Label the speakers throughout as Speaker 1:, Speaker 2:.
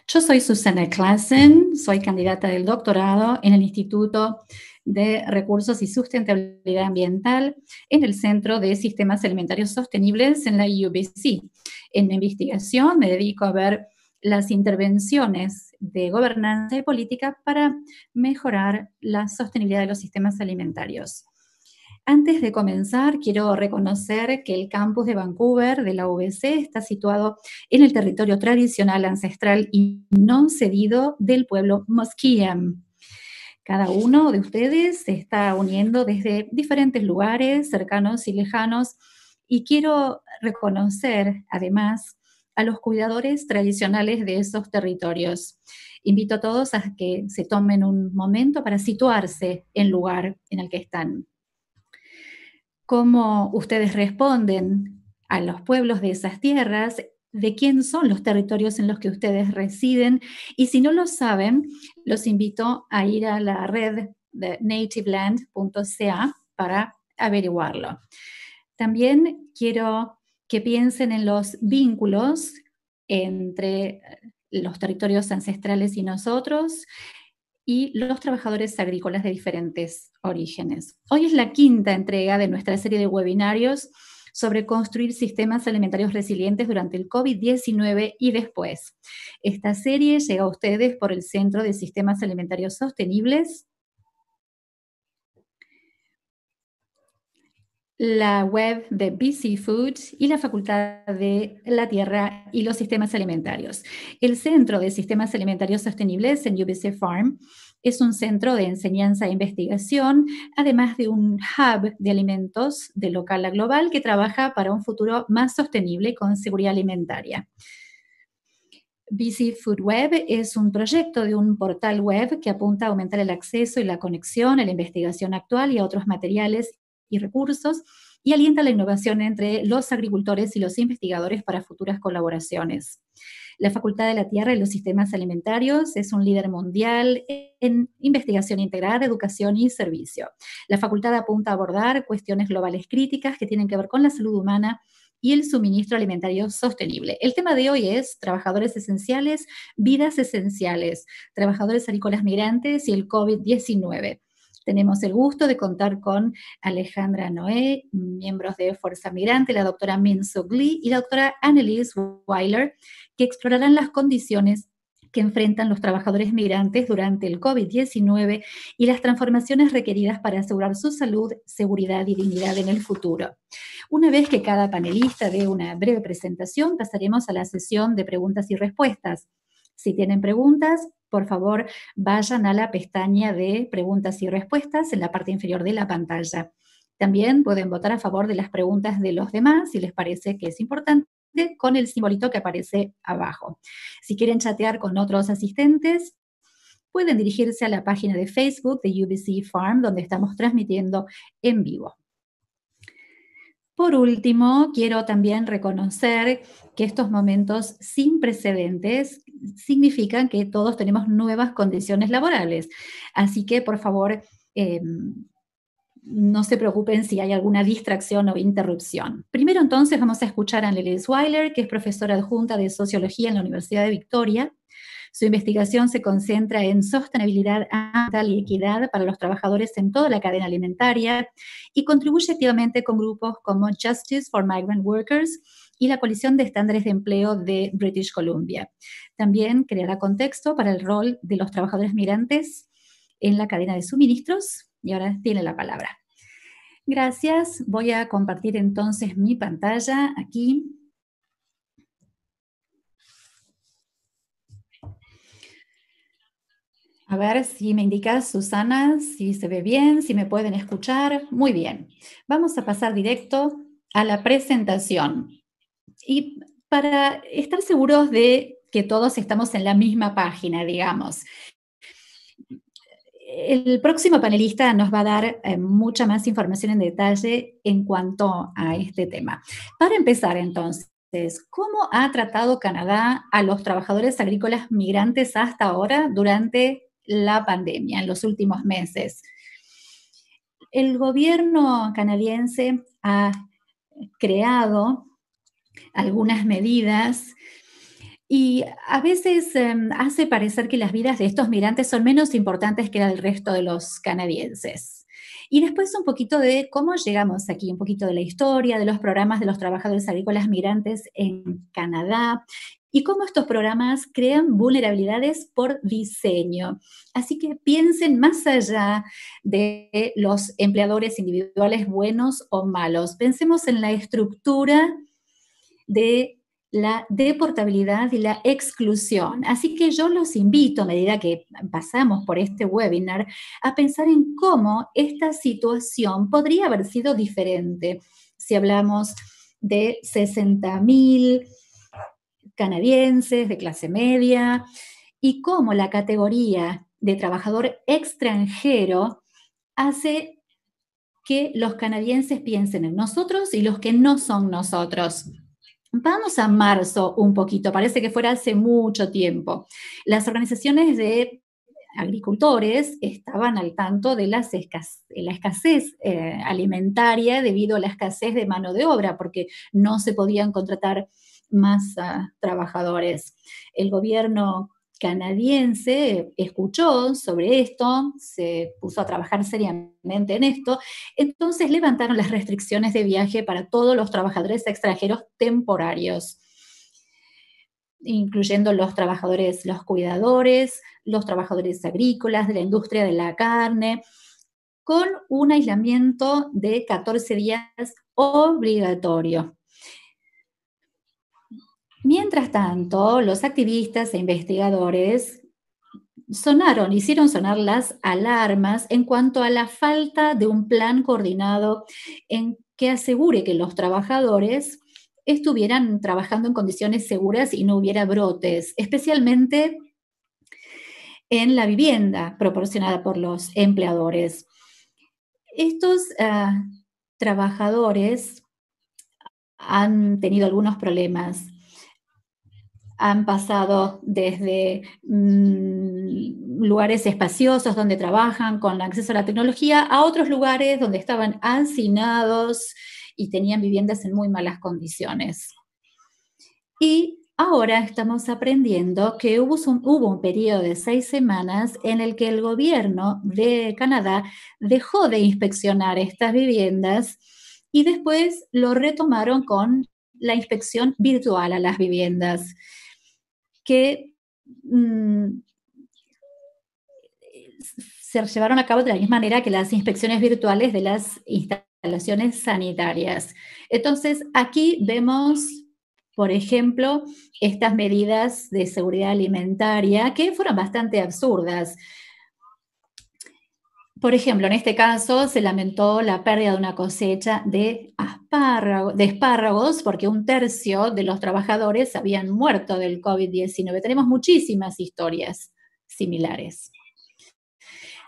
Speaker 1: Yo soy Susana Klassen, soy candidata del doctorado en el Instituto de Recursos y Sustentabilidad Ambiental en el Centro de Sistemas Alimentarios Sostenibles en la UBC. En mi investigación me dedico a ver las intervenciones de gobernanza y política para mejorar la sostenibilidad de los sistemas alimentarios. Antes de comenzar, quiero reconocer que el campus de Vancouver de la UBC está situado en el territorio tradicional, ancestral y no cedido del pueblo Musqueam. Cada uno de ustedes se está uniendo desde diferentes lugares, cercanos y lejanos, y quiero reconocer, además, a los cuidadores tradicionales de esos territorios. Invito a todos a que se tomen un momento para situarse en el lugar en el que están. Cómo ustedes responden a los pueblos de esas tierras, de quién son los territorios en los que ustedes residen. Y si no lo saben, los invito a ir a la red de nativeland.ca para averiguarlo. También quiero que piensen en los vínculos entre los territorios ancestrales y nosotros, y los trabajadores agrícolas de diferentes orígenes. Hoy es la quinta entrega de nuestra serie de webinarios sobre construir sistemas alimentarios resilientes durante el COVID-19 y después. Esta serie llega a ustedes por el Centro de Sistemas Alimentarios Sostenibles, la web de BC Foods y la Facultad de la Tierra y los Sistemas Alimentarios. El Centro de Sistemas Alimentarios Sostenibles en UBC Farm es un centro de enseñanza e investigación, además de un hub de alimentos de local a global que trabaja para un futuro más sostenible y con seguridad alimentaria. BC Food Web es un proyecto de un portal web que apunta a aumentar el acceso y la conexión a la investigación actual y a otros materiales y recursos, y alienta la innovación entre los agricultores y los investigadores para futuras colaboraciones. La Facultad de la Tierra y los Sistemas Alimentarios es un líder mundial en investigación integrada, educación y servicio. La facultad apunta a abordar cuestiones globales críticas que tienen que ver con la salud humana y el suministro alimentario sostenible. El tema de hoy es trabajadores esenciales, vidas esenciales, trabajadores agrícolas migrantes y el COVID-19. Tenemos el gusto de contar con Alejandra Noé, miembros de Fuerza Migrante, la doctora Min Suk Lee y la doctora Annelies Weiler, que explorarán las condiciones que enfrentan los trabajadores migrantes durante el COVID-19 y las transformaciones requeridas para asegurar su salud, seguridad y dignidad en el futuro. Una vez que cada panelista dé una breve presentación, pasaremos a la sesión de preguntas y respuestas. Si tienen preguntas, por favor, vayan a la pestaña de preguntas y respuestas en la parte inferior de la pantalla. También pueden votar a favor de las preguntas de los demás si les parece que es importante, con el simbolito que aparece abajo. Si quieren chatear con otros asistentes, pueden dirigirse a la página de Facebook de UBC Farm, donde estamos transmitiendo en vivo. Por último, quiero también reconocer que estos momentos sin precedentes significan que todos tenemos nuevas condiciones laborales. Así que, por favor, no se preocupen si hay alguna distracción o interrupción. Primero, entonces, vamos a escuchar a Annelies Weiler, que es profesora adjunta de Sociología en la Universidad de Victoria. Su investigación se concentra en sostenibilidad ambiental y equidad para los trabajadores en toda la cadena alimentaria y contribuye activamente con grupos como Justice for Migrant Workers y la Coalición de Estándares de Empleo de British Columbia. También creará contexto para el rol de los trabajadores migrantes en la cadena de suministros. Y ahora tiene la palabra. Gracias. Voy a compartir entonces mi pantalla aquí. A ver si me indicas, Susana, si se ve bien, si me pueden escuchar. Muy bien. Vamos a pasar directo a la presentación. Y para estar seguros de que todos estamos en la misma página, digamos, el próximo panelista nos va a dar mucha más información en detalle en cuanto a este tema. Para empezar, entonces, ¿cómo ha tratado Canadá a los trabajadores agrícolas migrantes hasta ahora durante la pandemia, en los últimos meses? El gobierno canadiense ha creado algunas medidas Y a veces hace parecer que las vidas de estos migrantes son menos importantes que la del resto de los canadienses. Y después un poquito de cómo llegamos aquí, un poquito de la historia, de los programas de los trabajadores agrícolas migrantes en Canadá y cómo estos programas crean vulnerabilidades por diseño. Así que piensen más allá de los empleadores individuales buenos o malos. Pensemos en la estructura de la deportabilidad y la exclusión. Así que yo los invito, a medida que pasamos por este webinar, a pensar en cómo esta situación podría haber sido diferente si hablamos de 60.000 canadienses de clase media y cómo la categoría de trabajador extranjero hace que los canadienses piensen en nosotros y los que no son nosotros. Vamos a marzo un poquito, parece que fuera hace mucho tiempo. Las organizaciones de agricultores estaban al tanto de la escasez alimentaria debido a la escasez de mano de obra, porque no se podían contratar más trabajadores. El gobierno canadiense escuchó sobre esto, se puso a trabajar seriamente en esto, entonces levantaron las restricciones de viaje para todos los trabajadores extranjeros temporarios, incluyendo los trabajadores, los cuidadores, los trabajadores agrícolas, de la industria de la carne, con un aislamiento de 14 días obligatorio. Mientras tanto, los activistas e investigadores hicieron sonar las alarmas en cuanto a la falta de un plan coordinado en que asegure que los trabajadores estuvieran trabajando en condiciones seguras y no hubiera brotes, especialmente en la vivienda proporcionada por los empleadores. Estos trabajadores han tenido algunos problemas. Han pasado desde lugares espaciosos donde trabajan con acceso a la tecnología a otros lugares donde estaban hacinados y tenían viviendas en muy malas condiciones. Y ahora estamos aprendiendo que hubo un periodo de 6 semanas en el que el gobierno de Canadá dejó de inspeccionar estas viviendas y después lo retomaron con la inspección virtual a las viviendas, que se llevaron a cabo de la misma manera que las inspecciones virtuales de las instalaciones sanitarias. Entonces, aquí vemos, por ejemplo, estas medidas de seguridad alimentaria que fueron bastante absurdas. Por ejemplo, en este caso se lamentó la pérdida de una cosecha de espárragos porque 1/3 de los trabajadores habían muerto del COVID-19. Tenemos muchísimas historias similares.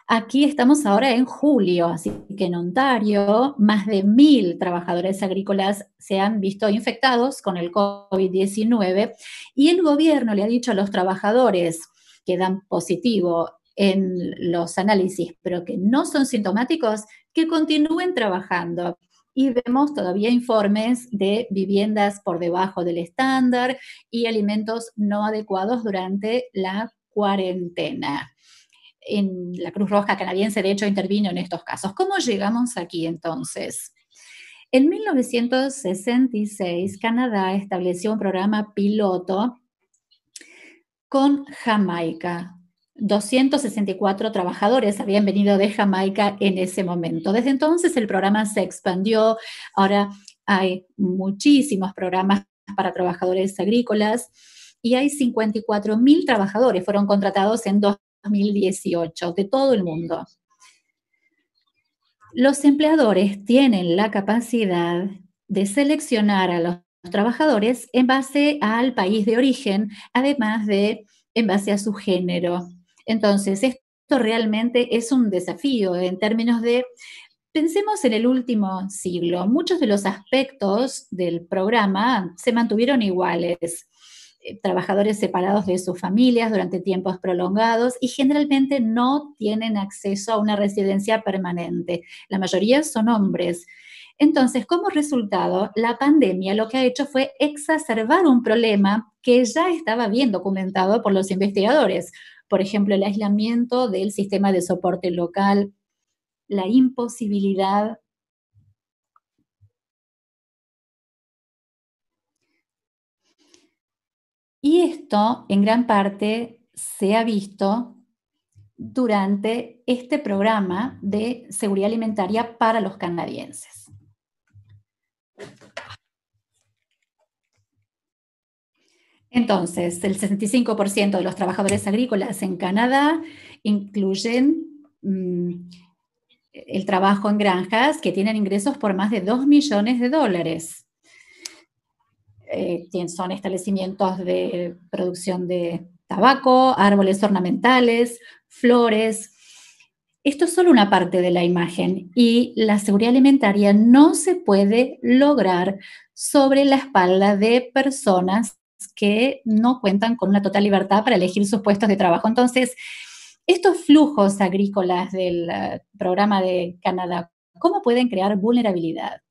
Speaker 1: Aquí estamos ahora en julio, así que en Ontario más de 1.000 trabajadores agrícolas se han visto infectados con el COVID-19 y el gobierno le ha dicho a los trabajadores que dan positivo en los análisis, pero que no son sintomáticos, que continúen trabajando. Y vemos todavía informes de viviendas por debajo del estándar y alimentos no adecuados durante la cuarentena. En la Cruz Roja canadiense, de hecho, intervino en estos casos. ¿Cómo llegamos aquí entonces? En 1966, Canadá estableció un programa piloto con Jamaica. 264 trabajadores habían venido de Jamaica en ese momento. Desde entonces el programa se expandió. Ahora hay muchísimos programas para trabajadores agrícolas y hay 54.000 trabajadores fueron contratados en 2018 de todo el mundo. Los empleadores tienen la capacidad de seleccionar a los trabajadores en base al país de origen, además de en base a su género. Entonces, esto realmente es un desafío en términos de, pensemos en el último siglo, muchos de los aspectos del programa se mantuvieron iguales. Trabajadores separados de sus familias durante tiempos prolongados y generalmente no tienen acceso a una residencia permanente. La mayoría son hombres. Entonces, como resultado, la pandemia lo que ha hecho fue exacerbar un problema que ya estaba bien documentado por los investigadores. Por ejemplo, el aislamiento del sistema de soporte local, la imposibilidad. Y esto, en gran parte, se ha visto durante este programa de seguridad alimentaria para los canadienses. Entonces, el 65% de los trabajadores agrícolas en Canadá incluyen el trabajo en granjas que tienen ingresos por más de $2 millones. Son establecimientos de producción de tabaco, árboles ornamentales, flores. Esto es solo una parte de la imagen y la seguridad alimentaria no se puede lograr sobre la espalda de personas que no cuentan con una total libertad para elegir sus puestos de trabajo. Entonces, estos flujos agrícolas del programa de Canadá, ¿cómo pueden crear vulnerabilidad?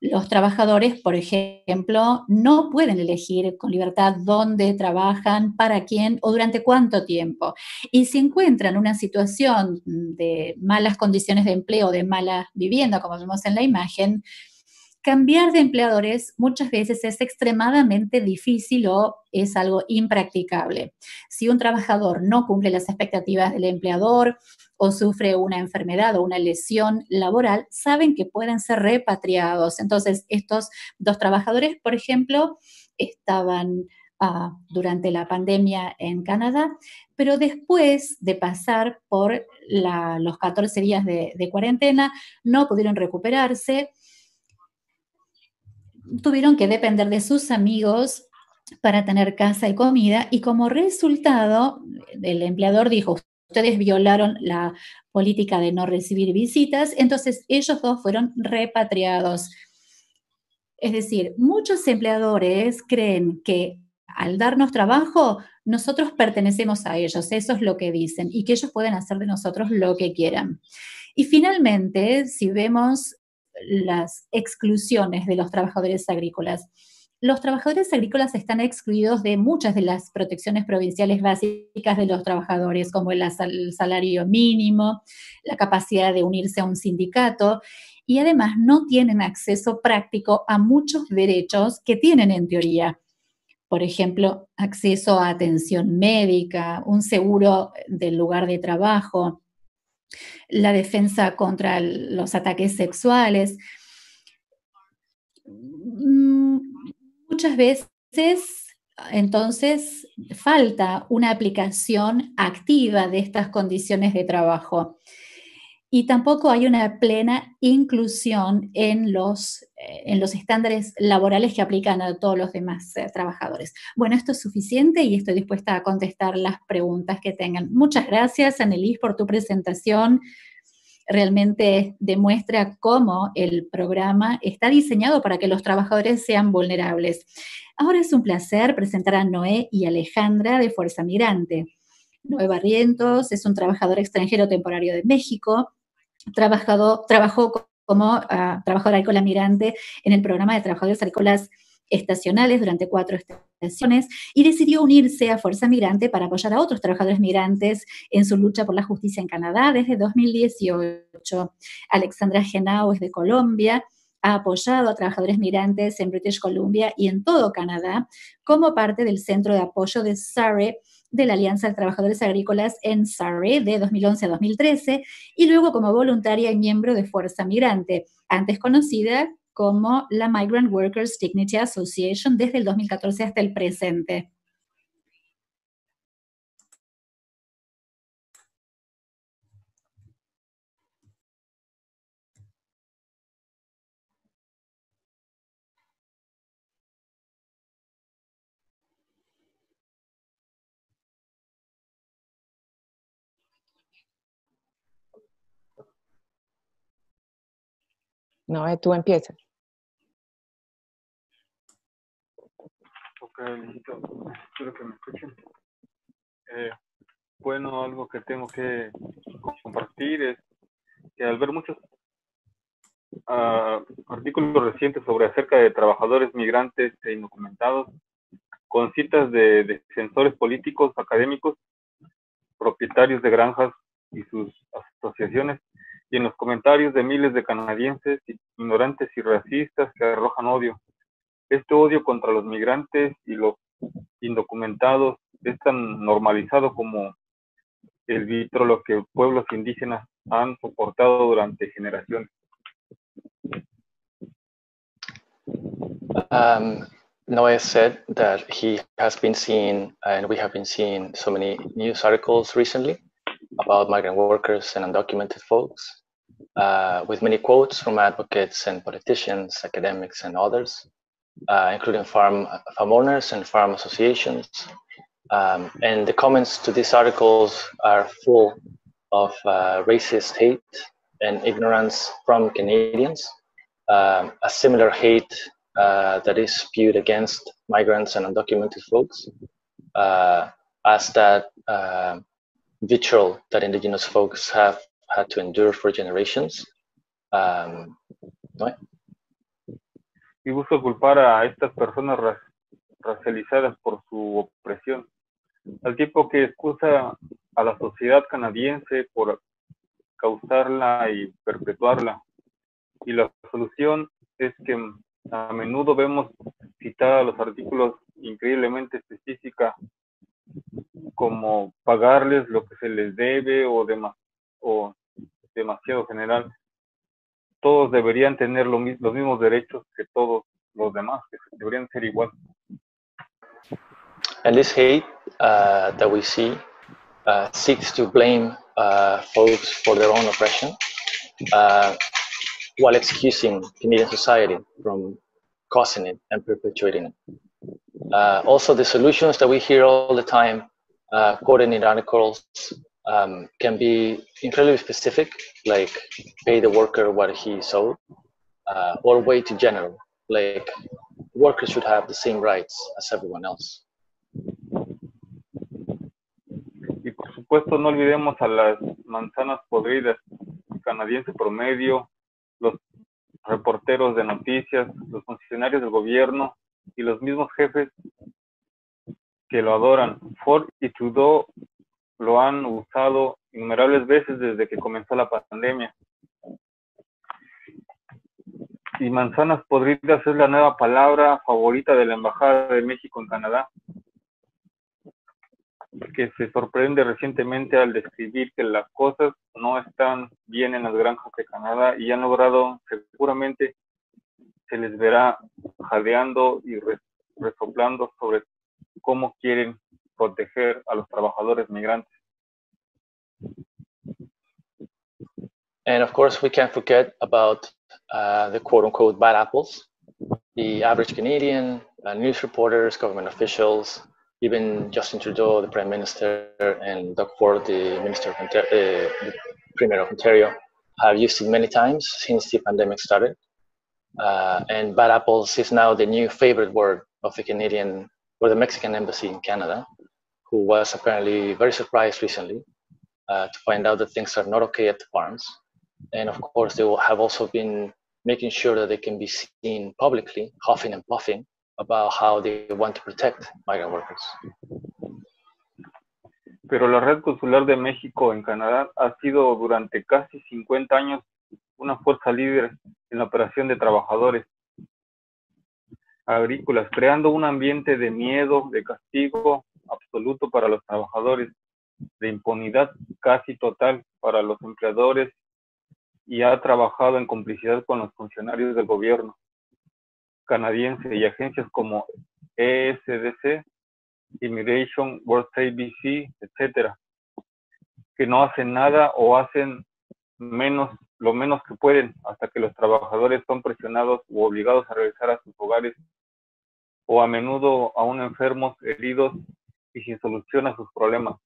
Speaker 1: Los trabajadores, por ejemplo, no pueden elegir con libertad dónde trabajan, para quién o durante cuánto tiempo. Y si encuentran una situación de malas condiciones de empleo, de mala vivienda, como vemos en la imagen, cambiar de empleadores muchas veces es extremadamente difícil o es algo impracticable. Si un trabajador no cumple las expectativas del empleador o sufre una enfermedad o una lesión laboral, saben que pueden ser repatriados. Entonces, estos dos trabajadores, por ejemplo, estaban durante la pandemia en Canadá, pero después de pasar por los 14 días de cuarentena, no pudieron recuperarse, tuvieron que depender de sus amigos para tener casa y comida y como resultado, el empleador dijo, ustedes violaron la política de no recibir visitas, entonces ellos dos fueron repatriados. Es decir, muchos empleadores creen que al darnos trabajo, nosotros pertenecemos a ellos, eso es lo que dicen, y que ellos pueden hacer de nosotros lo que quieran. Y finalmente, si vemos las exclusiones de los trabajadores agrícolas, los trabajadores agrícolas están excluidos de muchas de las protecciones provinciales básicas de los trabajadores, como el salario mínimo, la capacidad de unirse a un sindicato, y además no tienen acceso práctico a muchos derechos que tienen en teoría. Por ejemplo, acceso a atención médica, un seguro del lugar de trabajo, la defensa contra los ataques sexuales. Muchas veces, entonces, falta una aplicación activa de estas condiciones de trabajo. Y tampoco hay una plena inclusión en los estándares laborales que aplican a todos los demás trabajadores. Bueno, esto es suficiente y estoy dispuesta a contestar las preguntas que tengan. Muchas gracias, Annelies, por tu presentación. Realmente demuestra cómo el programa está diseñado para que los trabajadores sean vulnerables. Ahora es un placer presentar a Noé y Alejandra de Fuerza Migrante. Noé Barrientos es un trabajador extranjero temporario de México. Trabajó como trabajador agrícola migrante en el programa de trabajadores agrícolas estacionales durante 4 estaciones y decidió unirse a Fuerza Migrante para apoyar a otros trabajadores migrantes en su lucha por la justicia en Canadá desde 2018. Alexandra Genao es de Colombia, ha apoyado a trabajadores migrantes en British Columbia y en todo Canadá como parte del Centro de Apoyo de Surrey de la Alianza de Trabajadores Agrícolas en Surrey de 2011 a 2013 y luego como voluntaria y miembro de Fuerza Migrante, antes conocida como la Migrant Workers Dignity Association desde el 2014 hasta el presente.
Speaker 2: No, tú empiezas.
Speaker 3: Ok, listo. Espero que me escuchen. Bueno, algo que tengo que compartir es que al ver muchos artículos recientes sobre acerca de trabajadores migrantes e indocumentados, con citas de defensores políticos, académicos, propietarios de granjas y sus asociaciones, y en los comentarios de miles de canadienses ignorantes y racistas que arrojan odio. Este odio contra los migrantes y los indocumentados es tan normalizado como el vitrolo que pueblos indígenas han soportado durante generaciones.
Speaker 2: Noé said that he has been seeing, and we have been seeing so many news articles recently about migrant workers and undocumented folks, with many quotes from advocates and politicians, academics, and others, including farm owners and farm associations. And the comments to these articles are full of racist hate and ignorance from Canadians, a similar hate that is spewed against migrants and undocumented folks, as that vitriol that Indigenous folks have had to endure for generations. ¿No?
Speaker 3: Y busca culpar a estas personas racializadas por su opresión, al tiempo que excusa a la sociedad canadiense por causarla y perpetuarla. Y la solución es que a menudo vemos citados los artículos increíblemente específica, como pagarles lo que se les debe o demasiado general. Todos deberían tener los mismos derechos que todos los demás, que deberían ser igual.
Speaker 2: And this hate that we see seeks to blame folks for their own oppression, while excusing Canadian society from causing it and perpetuating it. Also, the solutions that we hear all the time, quoted in articles, can be incredibly specific, like pay the worker what he's owed, or way too general, like workers should have the same rights as everyone else.
Speaker 3: Y por supuesto no olvidemos a las manzanas podridas, el canadiense promedio, los reporteros de noticias, los funcionarios del gobierno y los mismos jefes que lo adoran. Ford y Trudeau lo han usado innumerables veces desde que comenzó la pandemia. Y manzanas podridas es la nueva palabra favorita de la Embajada de México en Canadá, que se sorprende recientemente al describir que las cosas no están bien en las granjas de Canadá y han logrado, seguramente se les verá jadeando y resoplando sobre cómo quieren proteger a los trabajadores migrantes.
Speaker 2: And of course, we can't forget about the quote-unquote bad apples, the average Canadian, news reporters, government officials, even Justin Trudeau, the Prime Minister, and Doug Ford, the Premier of Ontario, have used it many times since the pandemic started. And bad apples is now the new favorite word of the Canadian or the Mexican embassy in Canada, who was apparently very surprised recently to find out that things are not okay at the farms. And of course, they will have also been making sure that they can be seen publicly, huffing and puffing about how they want to protect migrant workers.
Speaker 3: Pero la Red Consular de México en Canadá ha sido durante casi 50 años una fuerza líder en la operación de trabajadores agrícolas, creando un ambiente de miedo, de castigo absoluto para los trabajadores, de impunidad casi total para los empleadores, y ha trabajado en complicidad con los funcionarios del gobierno canadiense y agencias como ESDC, Immigration, World Trade BC, etcétera, que no hacen nada o hacen lo menos que pueden hasta que los trabajadores son presionados u obligados a regresar a sus hogares o a menudo aún enfermos, heridos y sin solución a sus problemas.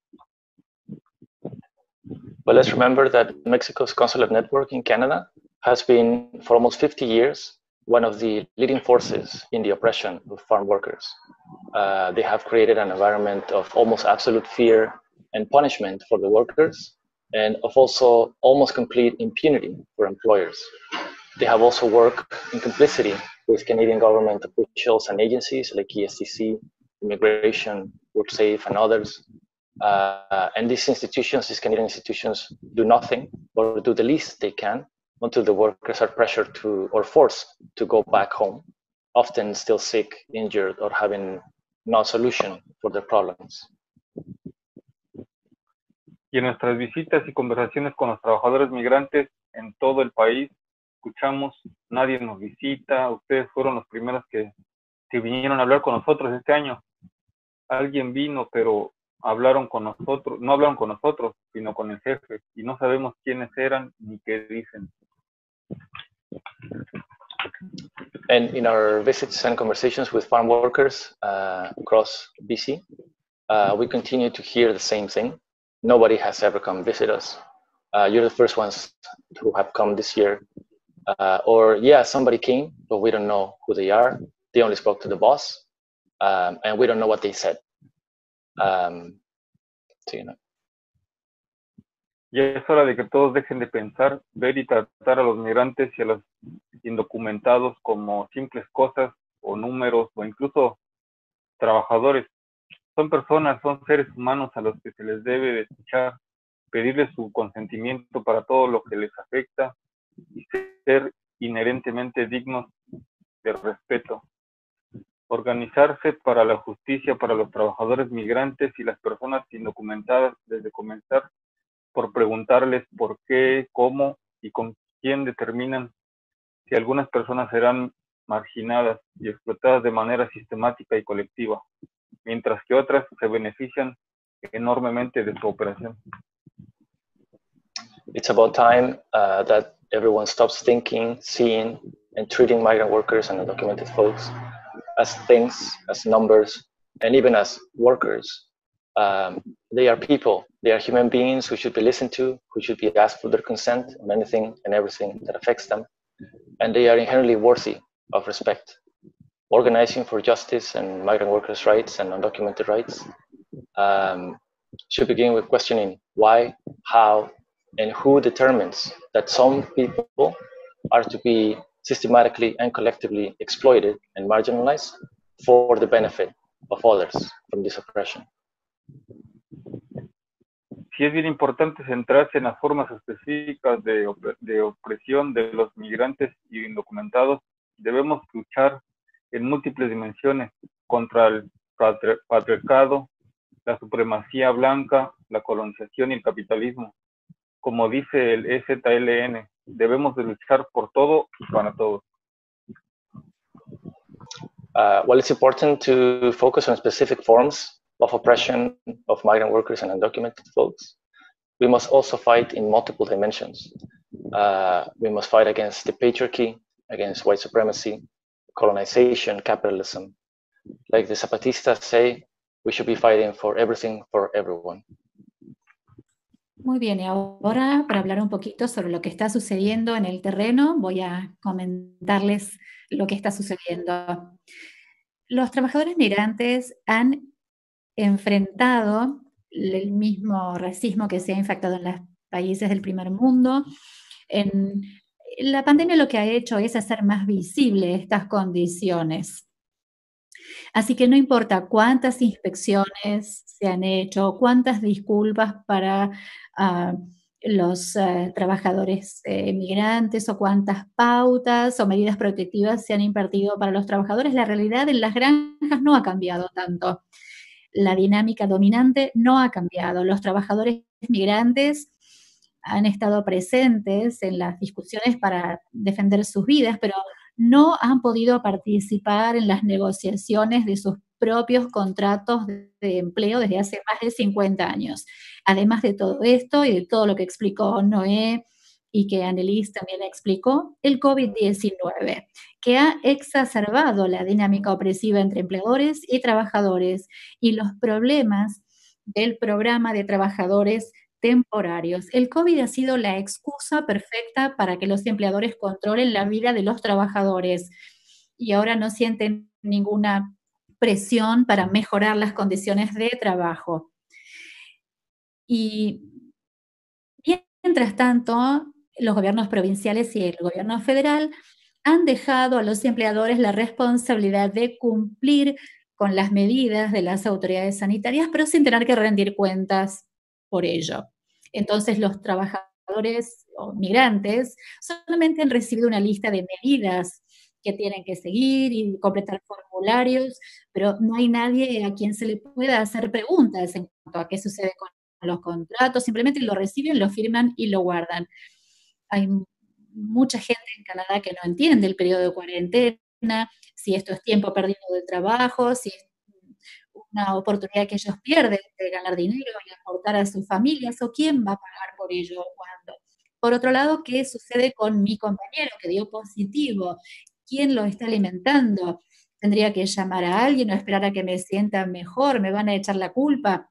Speaker 2: But let's remember that Mexico's consulate network in Canada has been, for almost 50 years, one of the leading forces in the oppression of farm workers. They have created an environment of almost absolute fear and punishment for the workers, and of also almost complete impunity for employers. They have also worked in complicity with Canadian government officials and agencies like ESTC, immigration, WorkSafe, and others. And these institutions, these Canadian institutions, do nothing or do the least they can until the workers are pressured to or forced to go back home, often still sick, injured, or having no solution for their problems.
Speaker 3: Y en nuestras visitas y conversaciones con los trabajadores migrantes en todo el país, escuchamos, nadie nos visita, ustedes fueron los primeros que vinieron a hablar con nosotros este año. Alguien vino, pero hablaron con nosotros, no hablaron con nosotros, sino con el jefe, y no sabemos quiénes eran ni qué dicen.
Speaker 2: And in our visits and conversations with farm workers across BC, we continue to hear the same thing. Nobody has ever come visit us. You're the first ones who have come this year. Or yeah, somebody came, but we don't know who they are. They only spoke to the boss, and we don't know what they said. So, you know.
Speaker 3: Ya es hora de que todos dejen de pensar, ver y tratar a los migrantes y a los indocumentados como simples cosas o números o incluso trabajadores. Son personas, son seres humanos a los que se les debe de escuchar, pedirles su consentimiento para todo lo que les afecta y ser inherentemente dignos de respeto. Organizarse para la justicia para los trabajadores migrantes y las personas indocumentadas desde comenzar por preguntarles por qué, cómo y con quién determinan si algunas personas serán marginadas y explotadas de manera sistemática y colectiva, mientras que otras se benefician enormemente de su operación.
Speaker 2: It's about time that everyone stops thinking, seeing, and treating migrant workers and undocumented folks as things, as numbers, and even as workers. They are people. They are human beings who should be listened to, who should be asked for their consent on anything and everything that affects them. And they are inherently worthy of respect. Organizing for justice and migrant workers' rights and undocumented rights should begin with questioning why, how, and who determines that some people are to be systematically and collectively exploited and marginalized for the benefit of others from this oppression.
Speaker 3: Sí es bien importante centrarse en las formas específicas de opresión de los migrantes y indocumentados. Debemos luchar en múltiples dimensiones contra el patriarcado, la supremacía blanca, la colonización y el capitalismo. Como dice el EZLN, debemos de luchar por todo y para todos.
Speaker 2: Well, it's important to focus on specific forms of oppression of migrant workers and undocumented folks. We must also fight in multiple dimensions. We must fight against the patriarchy, against white supremacy, colonization, capitalism. Like the Zapatistas say, we should be fighting for everything for everyone.
Speaker 1: Muy bien, y ahora para hablar un poquito sobre lo que está sucediendo en el terreno, voy a comentarles lo que está sucediendo. Los trabajadores migrantes han enfrentado el mismo racismo que se ha infectado en los países del primer mundo. La pandemia lo que ha hecho es hacer más visible estas condiciones. Así que no importa cuántas inspecciones se han hecho, cuántas disculpas para los trabajadores migrantes o cuántas pautas o medidas protectivas se han impartido para los trabajadores, la realidad en las granjas no ha cambiado tanto. La dinámica dominante no ha cambiado. Los trabajadores migrantes han estado presentes en las discusiones para defender sus vidas, pero no han podido participar en las negociaciones de sus propios contratos de empleo desde hace más de 50 años. Además de todo esto y de todo lo que explicó Noé y que Annelise también explicó, el COVID-19, que ha exacerbado la dinámica opresiva entre empleadores y trabajadores y los problemas del programa de trabajadores temporarios. El COVID ha sido la excusa perfecta para que los empleadores controlen la vida de los trabajadores y ahora no sienten ninguna presión para mejorar las condiciones de trabajo. Y mientras tanto, los gobiernos provinciales y el gobierno federal han dejado a los empleadores la responsabilidad de cumplir con las medidas de las autoridades sanitarias, pero sin tener que rendir cuentas por ello. Entonces, los trabajadores o migrantes solamente han recibido una lista de medidas que tienen que seguir y completar formularios, pero no hay nadie a quien se le pueda hacer preguntas en cuanto a qué sucede con los contratos, simplemente lo reciben, lo firman y lo guardan. Hay mucha gente en Canadá que no entiende el periodo de cuarentena, si esto es tiempo perdido de trabajo, si es una oportunidad que ellos pierden de ganar dinero y aportar a sus familias, o quién va a pagar por ello, cuándo. Por otro lado, ¿qué sucede con mi compañero que dio positivo? ¿Quién lo está alimentando? ¿Tendría que llamar a alguien o esperar a que me sienta mejor? ¿Me van a echar la culpa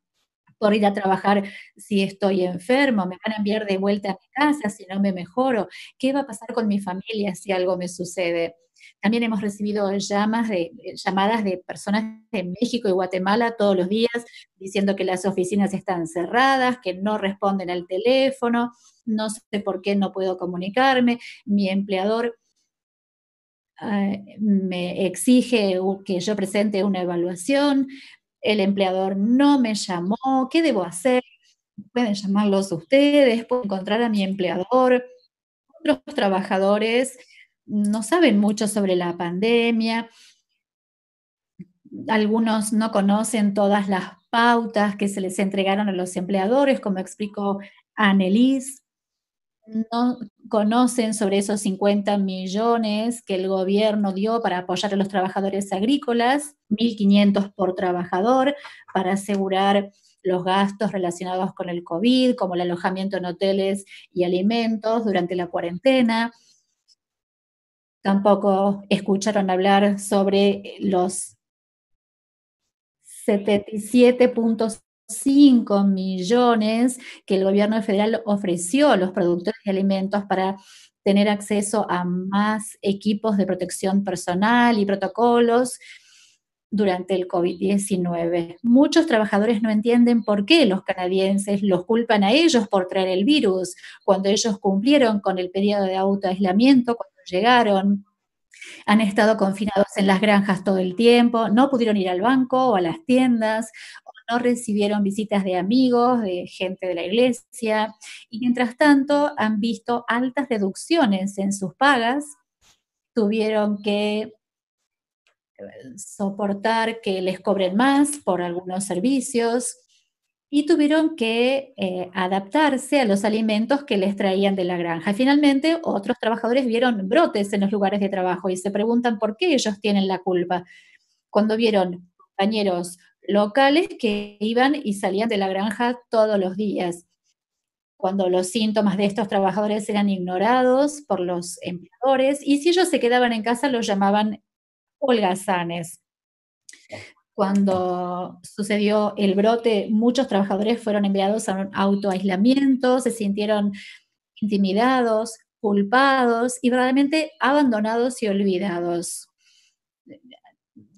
Speaker 1: por ir a trabajar si estoy enfermo? ¿Me van a enviar de vuelta a mi casa si no me mejoro? ¿Qué va a pasar con mi familia si algo me sucede? También hemos recibido llamadas de personas de México y Guatemala todos los días diciendo que las oficinas están cerradas, que no responden al teléfono, no sé por qué no puedo comunicarme, mi empleador me exige que yo presente una evaluación, el empleador no me llamó, ¿qué debo hacer? Pueden llamarlos ustedes, pueden encontrar a mi empleador. Otros trabajadores no saben mucho sobre la pandemia, algunos no conocen todas las pautas que se les entregaron a los empleadores, como explicó Annelise, no conocen sobre esos 50 millones que el gobierno dio para apoyar a los trabajadores agrícolas, 1.500 por trabajador, para asegurar los gastos relacionados con el COVID, como el alojamiento en hoteles y alimentos durante la cuarentena. Tampoco escucharon hablar sobre los 77.5 millones que el gobierno federal ofreció a los productores de alimentos para tener acceso a más equipos de protección personal y protocolos durante el COVID-19. Muchos trabajadores no entienden por qué los canadienses los culpan a ellos por traer el virus, cuando ellos cumplieron con el periodo de autoaislamiento, cuando llegaron. Han estado confinados en las granjas todo el tiempo, no pudieron ir al banco o a las tiendas, o no recibieron visitas de amigos, de gente de la iglesia, y mientras tanto han visto altas deducciones en sus pagas, tuvieron que soportar que les cobren más por algunos servicios y tuvieron que adaptarse a los alimentos que les traían de la granja. Finalmente, otros trabajadores vieron brotes en los lugares de trabajo y se preguntan por qué ellos tienen la culpa. Cuando vieron compañeros locales que iban y salían de la granja todos los días, cuando los síntomas de estos trabajadores eran ignorados por los empleadores, y si ellos se quedaban en casa los llamaban holgazanes. Cuando sucedió el brote, muchos trabajadores fueron enviados a un autoaislamiento, se sintieron intimidados, culpados y verdaderamente abandonados y olvidados,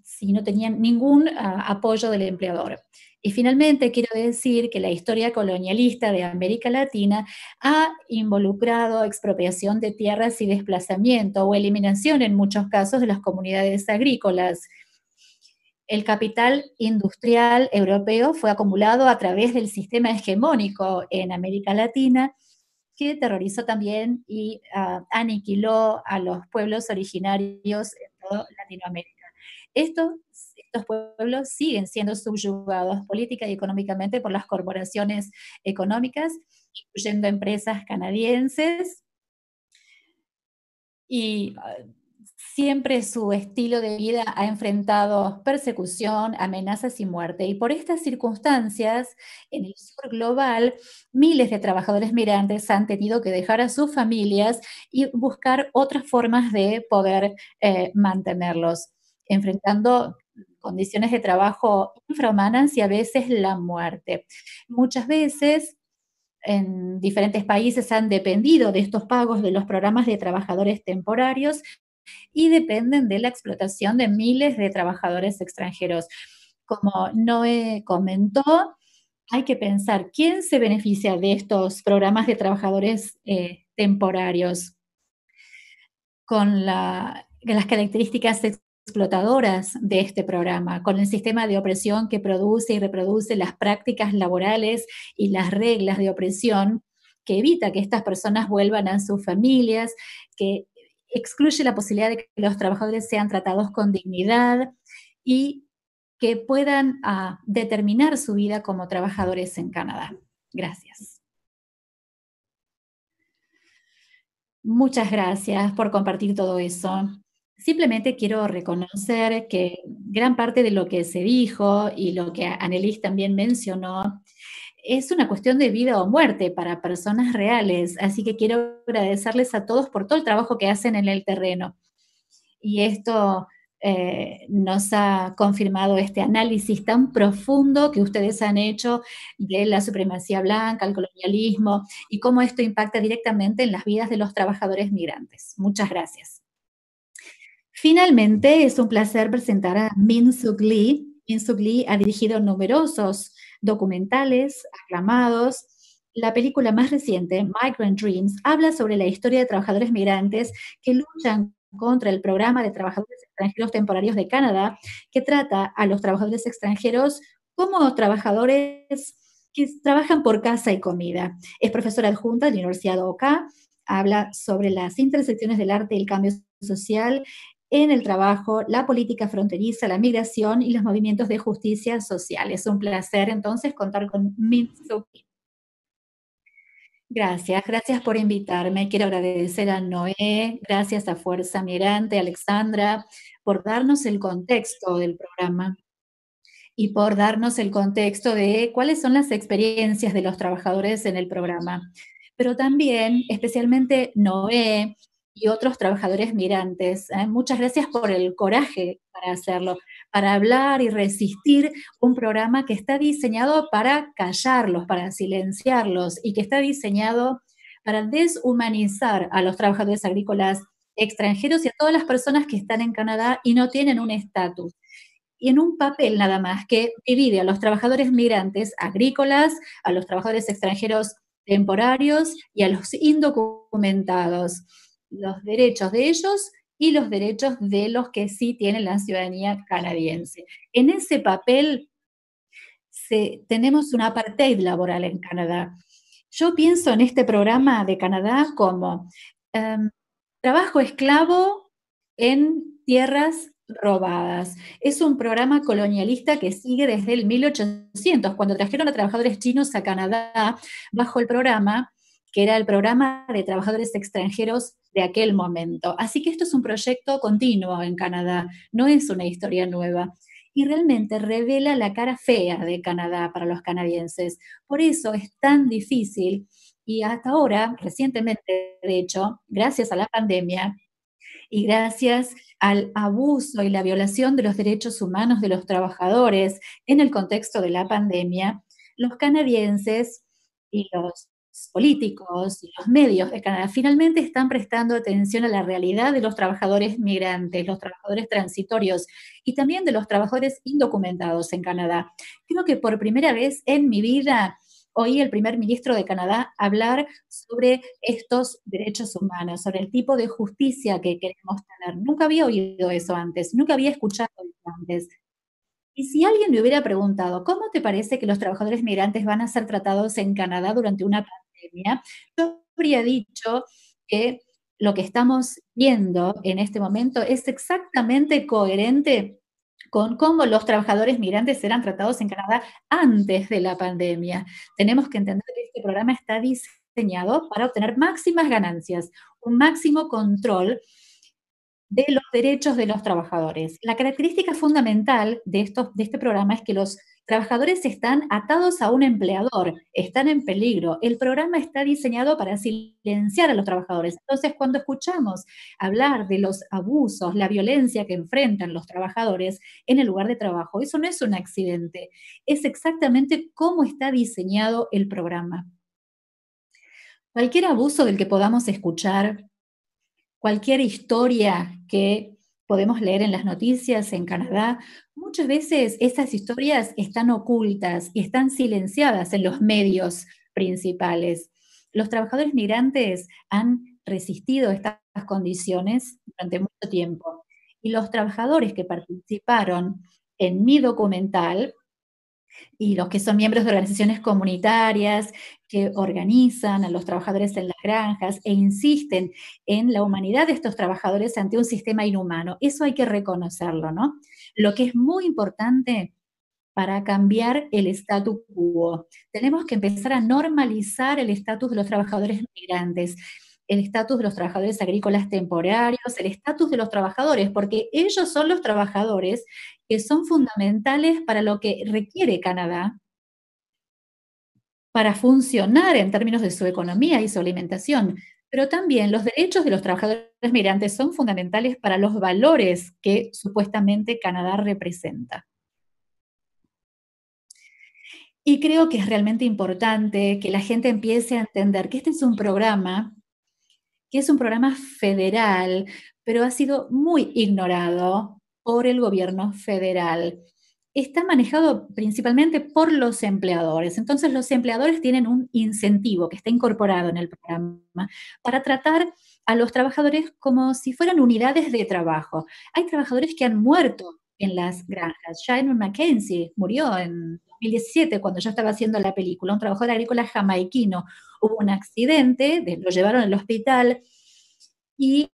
Speaker 1: si no tenían ningún apoyo del empleador. Y finalmente quiero decir que la historia colonialista de América Latina ha involucrado expropiación de tierras y desplazamiento o eliminación en muchos casos de las comunidades agrícolas. El capital industrial europeo fue acumulado a través del sistema hegemónico en América Latina, que terrorizó también y aniquiló a los pueblos originarios en toda Latinoamérica. Estos pueblos siguen siendo subyugados política y económicamente por las corporaciones económicas, incluyendo empresas canadienses, y siempre su estilo de vida ha enfrentado persecución, amenazas y muerte. Y por estas circunstancias, en el sur global, miles de trabajadores migrantes han tenido que dejar a sus familias y buscar otras formas de poder mantenerlos, enfrentando condiciones de trabajo infrahumanas y a veces la muerte. Muchas veces en diferentes países han dependido de estos pagos de los programas de trabajadores temporarios y dependen de la explotación de miles de trabajadores extranjeros. Como Noé comentó, hay que pensar quién se beneficia de estos programas de trabajadores temporarios con las características explotadoras de este programa, con el sistema de opresión que produce y reproduce las prácticas laborales y las reglas de opresión, que evita que estas personas vuelvan a sus familias, que excluye la posibilidad de que los trabajadores sean tratados con dignidad y que puedan determinar su vida como trabajadores en Canadá. Gracias. Muchas gracias por compartir todo eso. Simplemente quiero reconocer que gran parte de lo que se dijo y lo que Annelies también mencionó es una cuestión de vida o muerte para personas reales, así que quiero agradecerles a todos por todo el trabajo que hacen en el terreno. Y esto nos ha confirmado este análisis tan profundo que ustedes han hecho de la supremacía blanca, el colonialismo y cómo esto impacta directamente en las vidas de los trabajadores migrantes. Muchas gracias. Finalmente, es un placer presentar a Min Suk Lee. Min Suk Lee ha dirigido numerosos documentales aclamados. La película más reciente, Migrant Dreams, habla sobre la historia de trabajadores migrantes que luchan contra el programa de trabajadores extranjeros temporarios de Canadá, que trata a los trabajadores extranjeros como trabajadores que trabajan por casa y comida. Es profesora adjunta de la Universidad de OK, habla sobre las intersecciones del arte y el cambio social en el trabajo, la política fronteriza, la migración y los movimientos de justicia social. Es un placer entonces contar con Min Suk Lee. Gracias por invitarme. Quiero agradecer a Noé, gracias a Fuerza Migrante, Alexandra, por darnos el contexto del programa y por darnos el contexto de cuáles son las experiencias de los trabajadores en el programa. Pero también, especialmente Noé y otros trabajadores migrantes, muchas gracias por el coraje para hacerlo, para hablar y resistir un programa que está diseñado para callarlos, para silenciarlos, y que está diseñado para deshumanizar a los trabajadores agrícolas extranjeros y a todas las personas que están en Canadá y no tienen un estatus. Y en un papel nada más que divide a los trabajadores migrantes agrícolas, a los trabajadores extranjeros temporarios y a los indocumentados, los derechos de ellos y los derechos de los que sí tienen la ciudadanía canadiense. En ese papel tenemos un apartheid laboral en Canadá. Yo pienso en este programa de Canadá como trabajo esclavo en tierras robadas. Es un programa colonialista que sigue desde el 1800, cuando trajeron a trabajadores chinos a Canadá bajo el programa, que era el programa de trabajadores extranjeros de aquel momento. Así que esto es un proyecto continuo en Canadá, no es una historia nueva. Y realmente revela la cara fea de Canadá para los canadienses. Por eso es tan difícil, y hasta ahora, recientemente, de hecho, gracias a la pandemia, y gracias al abuso y la violación de los derechos humanos de los trabajadores en el contexto de la pandemia, los canadienses y los políticos y los medios de Canadá finalmente están prestando atención a la realidad de los trabajadores migrantes, los trabajadores transitorios y también de los trabajadores indocumentados en Canadá. Creo que por primera vez en mi vida oí el primer ministro de Canadá hablar sobre estos derechos humanos, sobre el tipo de justicia que queremos tener. Nunca había oído eso antes, nunca había escuchado eso antes. Y si alguien me hubiera preguntado, ¿cómo te parece que los trabajadores migrantes van a ser tratados en Canadá durante una pandemia? Yo habría dicho que lo que estamos viendo en este momento es exactamente coherente con cómo los trabajadores migrantes eran tratados en Canadá antes de la pandemia. Tenemos que entender que este programa está diseñado para obtener máximas ganancias, un máximo control de los derechos de los trabajadores. La característica fundamental de este programa es que los trabajadores están atados a un empleador, están en peligro. El programa está diseñado para silenciar a los trabajadores. Entonces, cuando escuchamos hablar de los abusos, la violencia que enfrentan los trabajadores en el lugar de trabajo, eso no es un accidente, es exactamente cómo está diseñado el programa. Cualquier abuso del que podamos escuchar, cualquier historia que podemos leer en las noticias en Canadá, muchas veces esas historias están ocultas y están silenciadas en los medios principales. Los trabajadores migrantes han resistido estas condiciones durante mucho tiempo Y los trabajadores que participaron en mi documental y los que son miembros de organizaciones comunitarias que organizan a los trabajadores en las granjas e insisten en la humanidad de estos trabajadores ante un sistema inhumano. Eso hay que reconocerlo, ¿no? Lo que es muy importante para cambiar el statu quo. Tenemos que empezar a normalizar el estatus de los trabajadores migrantes, el estatus de los trabajadores agrícolas temporarios, el estatus de los trabajadores, porque ellos son los trabajadores que son fundamentales para lo que requiere Canadá para funcionar en términos de su economía y su alimentación. Pero también los derechos de los trabajadores migrantes son fundamentales para los valores que supuestamente Canadá representa. Y creo que es realmente importante que la gente empiece a entender que este es un programa que es un programa federal, pero ha sido muy ignorado por el gobierno federal. Está manejado principalmente por los empleadores. Entonces, los empleadores tienen un incentivo que está incorporado en el programa para tratar a los trabajadores como si fueran unidades de trabajo. Hay trabajadores que han muerto en las granjas. Shannon Mackenzie murió en 2017 cuando yo estaba haciendo la película, un trabajador agrícola jamaiquino. Hubo un accidente, lo llevaron al hospital y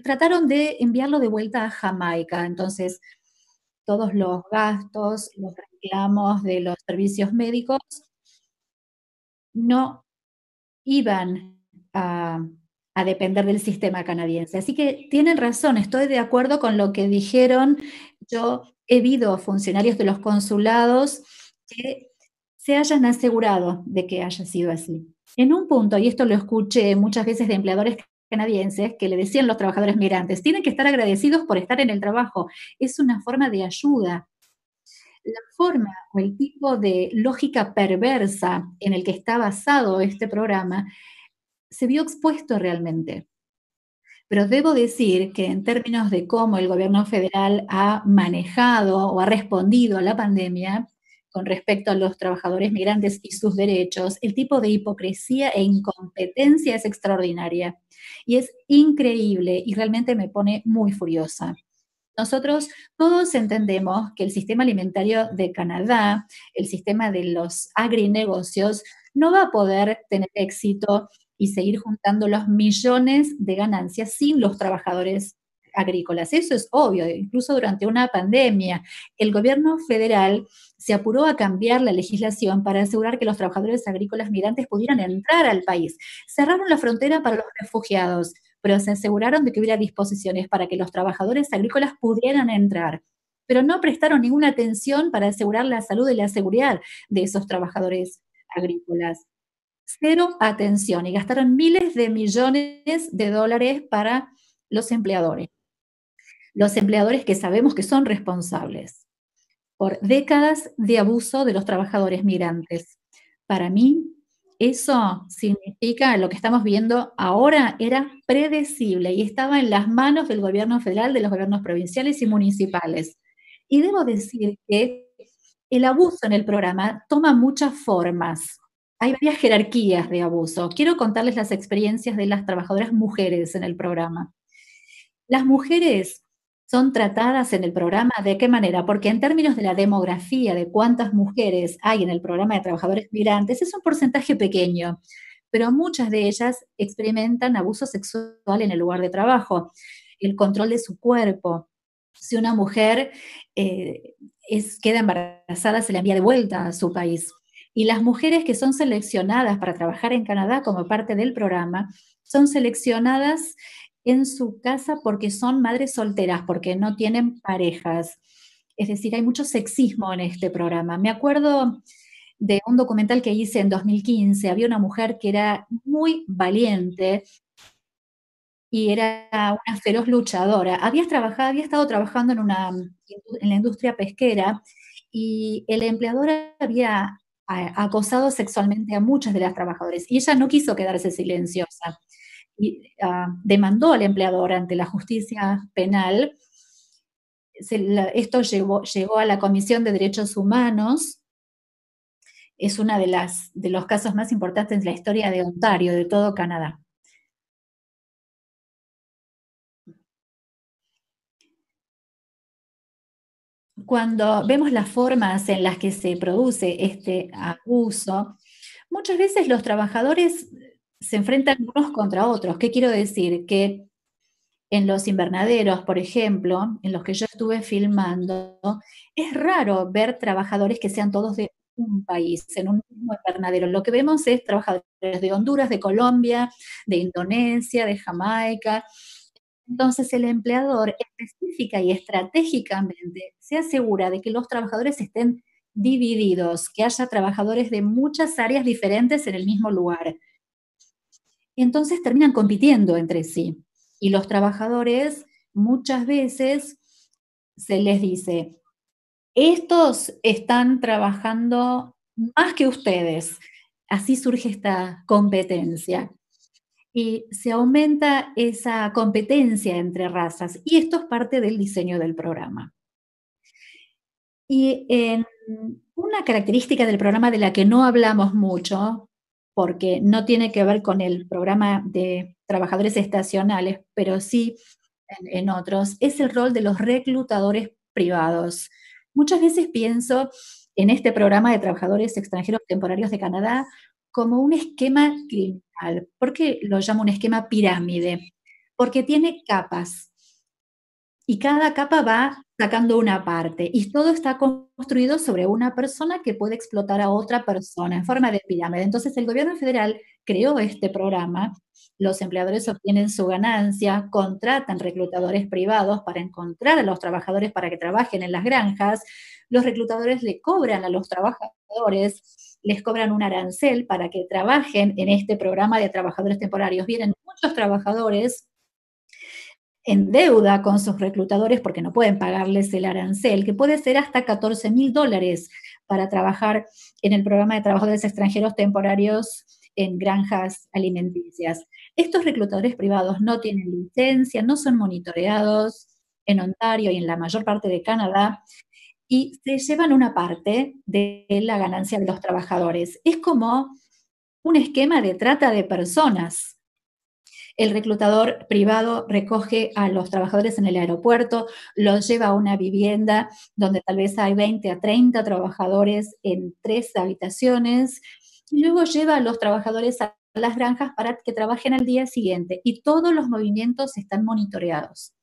Speaker 1: trataron de enviarlo de vuelta a Jamaica. Entonces, todos los gastos, los reclamos de los servicios médicos no iban a depender del sistema canadiense. Así que tienen razón, estoy de acuerdo con lo que dijeron. Yo he visto funcionarios de los consulados que se hayan asegurado de que haya sido así. En un punto, y esto lo escuché muchas veces de empleadores canadienses, que le decían los trabajadores migrantes, tienen que estar agradecidos por estar en el trabajo, es una forma de ayuda. La forma o el tipo de lógica perversa en el que está basado este programa se vio expuesto realmente. Pero debo decir que en términos de cómo el gobierno federal ha manejado o ha respondido a la pandemia con respecto a los trabajadores migrantes y sus derechos, el tipo de hipocresía e incompetencia es extraordinaria. Y es increíble y realmente me pone muy furiosa. Nosotros todos entendemos que el sistema alimentario de Canadá, el sistema de los agrinegocios, no va a poder tener éxito y seguir juntando los millones de ganancias sin los trabajadores agrícolas. Eso es obvio, incluso durante una pandemia. El gobierno federal se apuró a cambiar la legislación para asegurar que los trabajadores agrícolas migrantes pudieran entrar al país. Cerraron la frontera para los refugiados, pero se aseguraron de que hubiera disposiciones para que los trabajadores agrícolas pudieran entrar. Pero no prestaron ninguna atención para asegurar la salud y la seguridad de esos trabajadores agrícolas. Cero atención y gastaron miles de millones de dólares para los empleadores. Los empleadores que sabemos que son responsables por décadas de abuso de los trabajadores migrantes. Para mí, eso significa lo que estamos viendo ahora era predecible y estaba en las manos del gobierno federal, de los gobiernos provinciales y municipales. Y debo decir que el abuso en el programa toma muchas formas. Hay varias jerarquías de abuso. Quiero contarles las experiencias de las trabajadoras mujeres en el programa. Las mujeres son tratadas en el programa, ¿de qué manera? Porque en términos de la demografía, de cuántas mujeres hay en el programa de trabajadores migrantes, es un porcentaje pequeño, pero muchas de ellas experimentan abuso sexual en el lugar de trabajo, el control de su cuerpo. Si una mujer queda embarazada, se la envía de vuelta a su país. Y las mujeres que son seleccionadas para trabajar en Canadá como parte del programa, son seleccionadas en su casa porque son madres solteras, porque no tienen parejas. Es decir, hay mucho sexismo en este programa. Me acuerdo de un documental que hice en 2015, había una mujer que era muy valiente y era una feroz luchadora. Había estado trabajando en la industria pesquera y el empleador había acosado sexualmente a muchas de las trabajadoras y ella no quiso quedarse silenciosa y demandó al empleador ante la justicia penal. Esto llegó a la Comisión de Derechos Humanos. Es uno de los casos más importantes de la historia de Ontario, de todo Canadá. cuando vemos las formas en las que se produce este abuso, muchas veces los trabajadores se enfrentan unos contra otros. ¿Qué quiero decir? Que en los invernaderos, por ejemplo, en los que yo estuve filmando, es raro ver trabajadores que sean todos de un país, en un mismo invernadero. Lo que vemos es trabajadores de Honduras, de Colombia, de Indonesia, de Jamaica. Entonces el empleador específica y estratégicamente se asegura de que los trabajadores estén divididos, que haya trabajadores de muchas áreas diferentes en el mismo lugar. Entonces terminan compitiendo entre sí. Y los trabajadores muchas veces se les dice, estos están trabajando más que ustedes. Así surge esta competencia. Y se aumenta esa competencia entre razas. Y esto es parte del diseño del programa. Y una característica del programa de la que no hablamos mucho, porque no tiene que ver con el programa de trabajadores estacionales, pero sí en otros, es el rol de los reclutadores privados. Muchas veces pienso en este programa de trabajadores extranjeros temporarios de Canadá como un esquema criminal. ¿Por qué lo llamo un esquema pirámide? Porque tiene capas y cada capa va sacando una parte y todo está construido sobre una persona que puede explotar a otra persona en forma de pirámide. Entonces el gobierno federal creó este programa, los empleadores obtienen su ganancia, contratan reclutadores privados para encontrar a los trabajadores para que trabajen en las granjas, los reclutadores le cobran a los trabajadores, les cobran un arancel para que trabajen en este programa de trabajadores temporarios. Vienen muchos trabajadores en deuda con sus reclutadores porque no pueden pagarles el arancel, que puede ser hasta $14,000 para trabajar en el programa de trabajadores extranjeros temporarios en granjas alimenticias. Estos reclutadores privados no tienen licencia, no son monitoreados en Ontario y en la mayor parte de Canadá, y se llevan una parte de la ganancia de los trabajadores. Es como un esquema de trata de personas. El reclutador privado recoge a los trabajadores en el aeropuerto, los lleva a una vivienda donde tal vez hay 20 a 30 trabajadores en 3 habitaciones, y luego lleva a los trabajadores a las granjas para que trabajen al día siguiente, y todos los movimientos están monitoreados.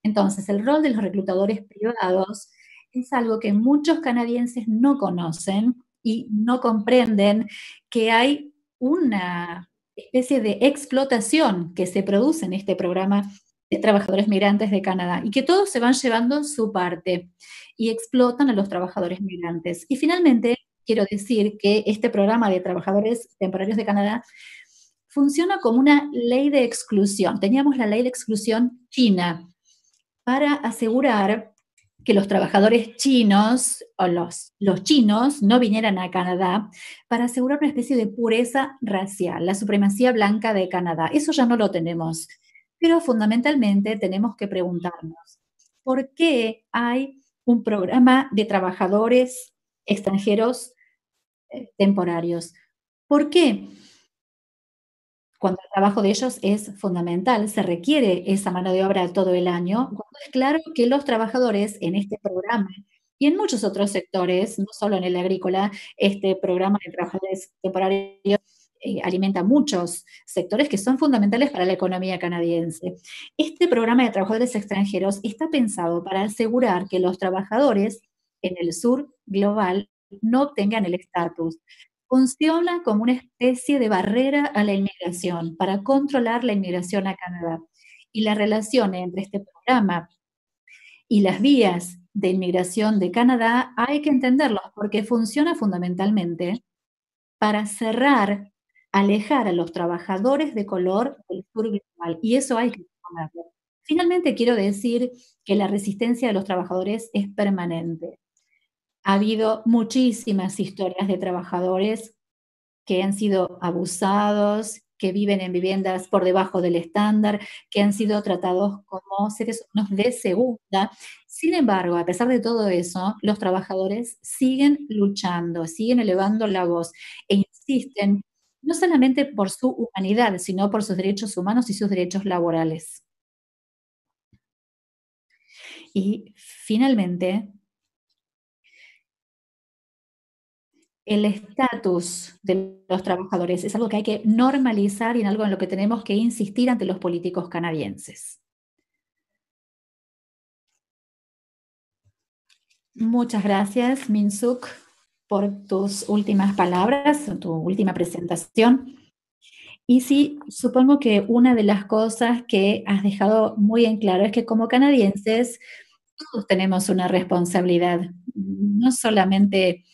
Speaker 1: Entonces, el rol de los reclutadores privados es algo que muchos canadienses no conocen y no comprenden, que hay una especie de explotación que se produce en este programa de trabajadores migrantes de Canadá y que todos se van llevando su parte y explotan a los trabajadores migrantes. Y finalmente, quiero decir que este programa de trabajadores temporarios de Canadá funciona como una ley de exclusión. Teníamos la ley de exclusión china para asegurar que los trabajadores chinos o los chinos no vinieran a Canadá, para asegurar una especie de pureza racial, la supremacía blanca de Canadá. Eso ya no lo tenemos, pero fundamentalmente tenemos que preguntarnos, ¿por qué hay un programa de trabajadores extranjeros temporarios? ¿Por qué? Cuando el trabajo de ellos es fundamental, se requiere esa mano de obra todo el año, cuando es claro que los trabajadores en este programa y en muchos otros sectores, no solo en el agrícola, este programa de trabajadores temporarios alimenta muchos sectores que son fundamentales para la economía canadiense. Este programa de trabajadores extranjeros está pensado para asegurar que los trabajadores en el sur global no obtengan el estatus. Funciona como una especie de barrera a la inmigración para controlar la inmigración a Canadá. Y la relación entre este programa y las vías de inmigración de Canadá hay que entenderlos porque funciona fundamentalmente para cerrar, alejar a los trabajadores de color del sur global. Y eso hay que tomarlo. Finalmente quiero decir que la resistencia de los trabajadores es permanente. Ha habido muchísimas historias de trabajadores que han sido abusados, que viven en viviendas por debajo del estándar, que han sido tratados como seres humanos de segunda. Sin embargo, a pesar de todo eso, los trabajadores siguen luchando, siguen elevando la voz e insisten no solamente por su humanidad, sino por sus derechos humanos y sus derechos laborales. Y finalmente, el estatus de los trabajadores es algo que hay que normalizar y en algo en lo que tenemos que insistir ante los políticos canadienses. Muchas gracias, Minsuk, por tus últimas palabras, tu última presentación. Y sí, supongo que una de las cosas que has dejado muy en claro es que como canadienses todos tenemos una responsabilidad, no solamente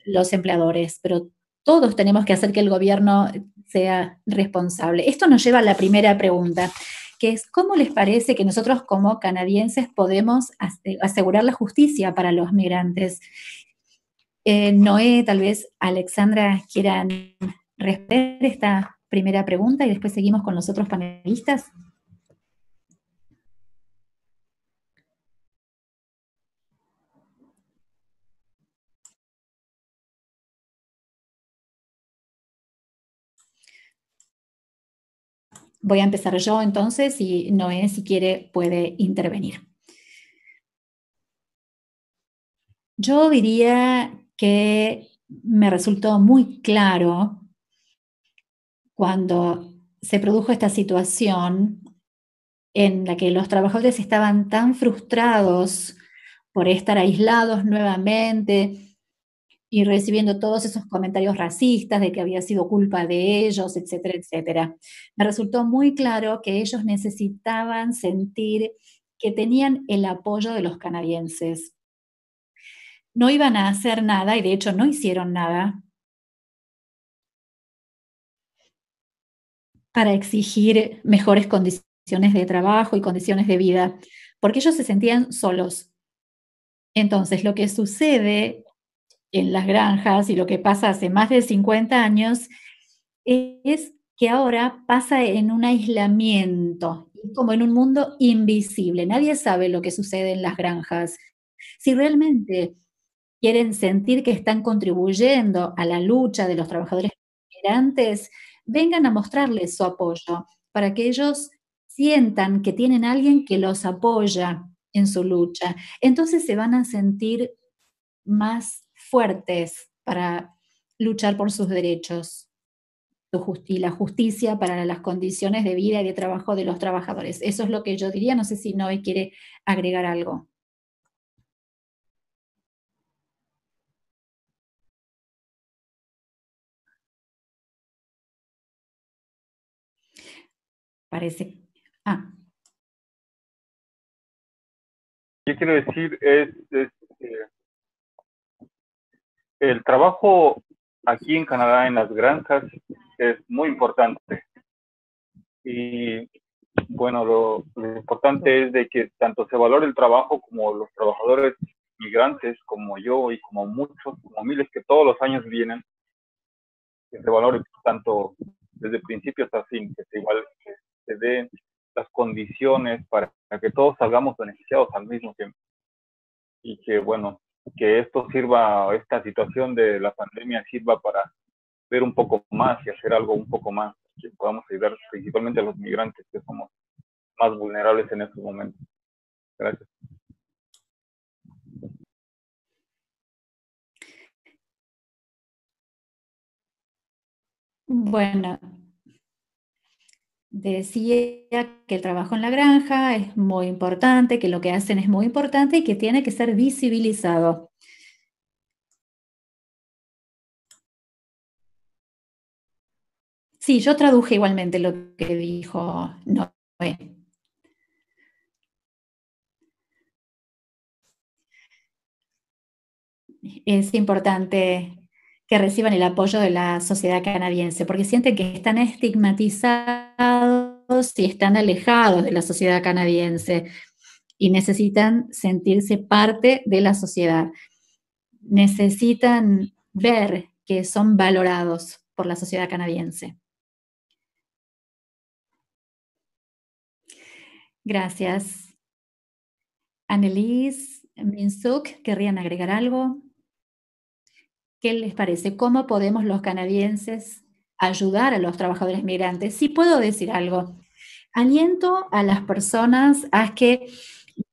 Speaker 1: los empleadores, pero todos tenemos que hacer que el gobierno sea responsable. Esto nos lleva a la primera pregunta, que es ¿cómo les parece que nosotros como canadienses podemos asegurar la justicia para los migrantes? Noé, tal vez Alexandra quieran responder esta primera pregunta y después seguimos con los otros panelistas. Voy a empezar yo entonces y Noé, si quiere, puede intervenir. Yo diría que me resultó muy claro cuando se produjo esta situación en la que los trabajadores estaban tan frustrados por estar aislados nuevamente y recibiendo todos esos comentarios racistas de que había sido culpa de ellos, etcétera, etcétera. Me resultó muy claro que ellos necesitaban sentir que tenían el apoyo de los canadienses. No iban a hacer nada, y de hecho no hicieron nada, para exigir mejores condiciones de trabajo y condiciones de vida, porque ellos se sentían solos. Entonces, lo que sucede en las granjas y lo que pasa hace más de 50 años es que ahora pasa en un aislamiento, como en un mundo invisible. Nadie sabe lo que sucede en las granjas. Si realmente quieren sentir que están contribuyendo a la lucha de los trabajadores migrantes, vengan a mostrarles su apoyo para que ellos sientan que tienen alguien que los apoya en su lucha. Entonces se van a sentir más fuertes para luchar por sus derechos y la justicia para las condiciones de vida y de trabajo de los trabajadores. Eso es lo que yo diría. No sé si Noé quiere agregar algo. Parece.
Speaker 3: Yo quiero decir el trabajo aquí en Canadá en las granjas es muy importante. Y bueno, lo importante es de que tanto se valore el trabajo como los trabajadores migrantes, como yo y como muchos, como miles que todos los años vienen, que se valore tanto desde principio hasta fin, que se den las condiciones para que todos salgamos beneficiados al mismo tiempo. Y que, bueno, que esto sirva, esta situación de la pandemia sirva para ver un poco más y hacer algo un poco más, que podamos ayudar principalmente a los migrantes, que somos más vulnerables en estos momentos. Gracias.
Speaker 1: Bueno, decía que el trabajo en la granja es muy importante, que lo que hacen es muy importante y que tiene que ser visibilizado. Sí, yo traduje igualmente lo que dijo Noé. Es importante que reciban el apoyo de la sociedad canadiense, porque sienten que están estigmatizados y están alejados de la sociedad canadiense y necesitan sentirse parte de la sociedad. Necesitan ver que son valorados por la sociedad canadiense. Gracias. Annelies, Minsuk, ¿querrían agregar algo? ¿Qué les parece? ¿Cómo podemos los canadienses ayudar a los trabajadores migrantes? Sí puedo decir algo. Aliento a las personas a que